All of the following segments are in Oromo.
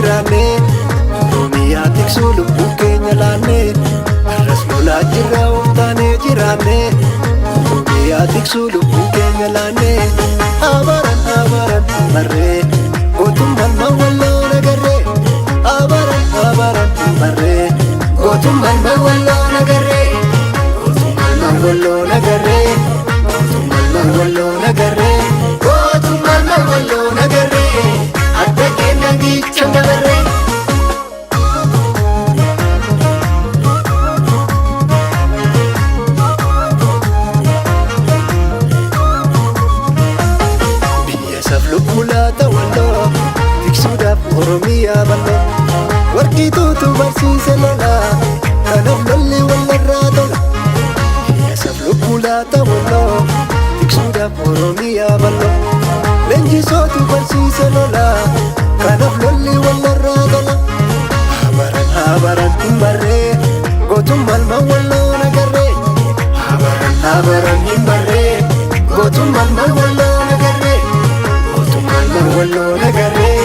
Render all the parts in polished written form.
jiraanne Oromiyaa tiksuu lubbuu keenya laanne arras lolaa jirra ooftaanee jiraanne Oromiyaa tiksuu lubbuu keenya laanne abaran barree gootummaan mawwalloo nagarree abaran barree gootummaan mawwalloo nagarree gootummaan mawwalloo nagarree gootummaan mawwalloo nagarree gootummaan mawwalloo nagarree adda keenya gicha nagarree Lubbulaata walloo tiksuudhaaf Oromiyaa bal'oo warqituutu barsiise lolaa kanaaf lolli walirraa tola biyyasaaf lubbulaata walloo tiksuudhaaf Oromiyaa bal'oo leenjisootu barsiise lolaa kanaaf lolli walirraa tola habaran hin barree gootummaan mawwalloo nagarree habaran hin barree gootummaan mawwalloo nagarree Mawwalloo nagarree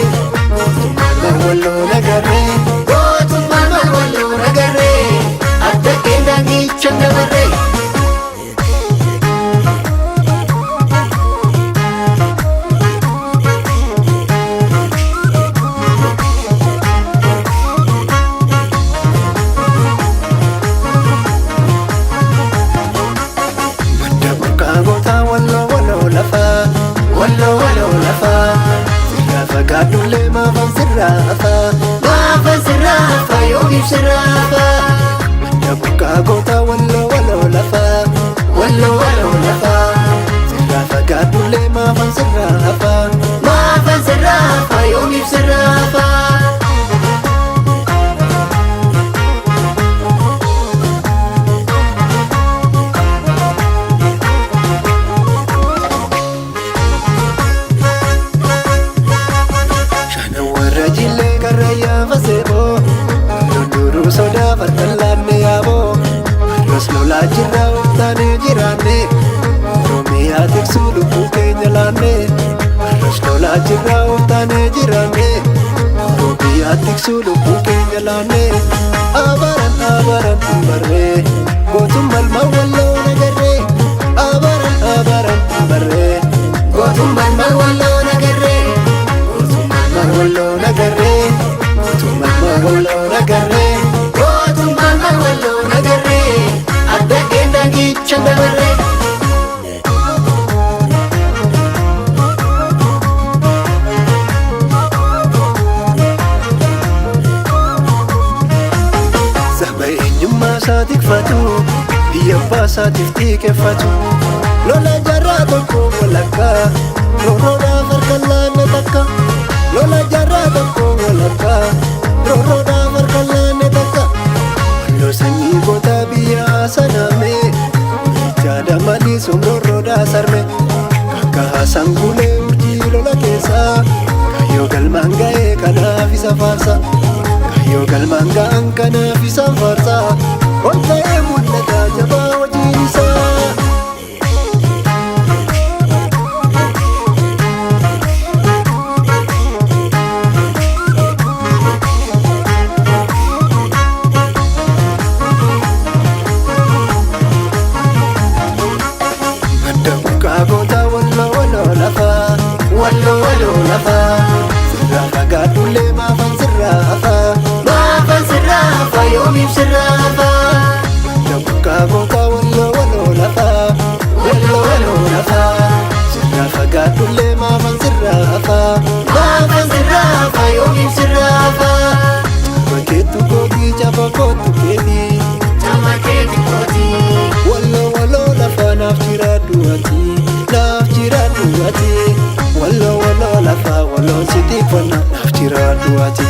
mawwalloo nagarree gootummaan mawwalloo nagarree adda keenya gicha nagarree madda burqaa gootaa walloo lafaa walloo lafaa fagaadullee maafan sirraafa yookiif sirraafa madda burqaa gootaa walloo lafaa sirraa fagaadullee maafan sirraafa yookiif sirraafa Rajillee karrayaa faseeboo Londuruu sodaa fartallaanne yaaboo arras lolaa jirra ooftaanee jiraanne Oromiyaa tiksuu lubbuu keenya laanne arras lolaa jirra ooftaanee jiraanne Oromiyaa tiksuu lubbuu keenya laanne abaran barree gootummaan mawwalloo nagarree abaran barree gootummaan mawwalloo nagarree Mawwalloo nagarree gootummaan mawwalloo nagarree gootummaan mawwalloo nagarree adda keenya gicha nagarree saba eenyummaa isaa tikfatu biyya abbaa isaatiif xiiqeffatu lola jarraa tokko walakkaa roorroodhaaf harkaan laanne takka lola jarraa tokko walakkaa roorroodhaaf harkaan laanne takka walloo sanyii gootaa biyyaa sanaame jaada malii somroorroodhaa sarme akka haasaan guulee urjii lola keessaa kayyoo galmaan ga'ee kanaaf isa faarsa kayyoo galmaan ga'an kanaaf isa faarsa ol ta'ee mul'ata jabaa hojiin isaa walloo lafaa sirraa fagaadullee maafan sirraafa yoomiif sirraafa madda burqaa gootaa walloo lafaa sirraa fagaadullee maafan sirraafa yoomiif sirraafa makeetu gootii cafa kootu keetii walloo lafaa naaf jiraadhu ati walloo lafaa walloon sitti fonna naaf jiraadhu ati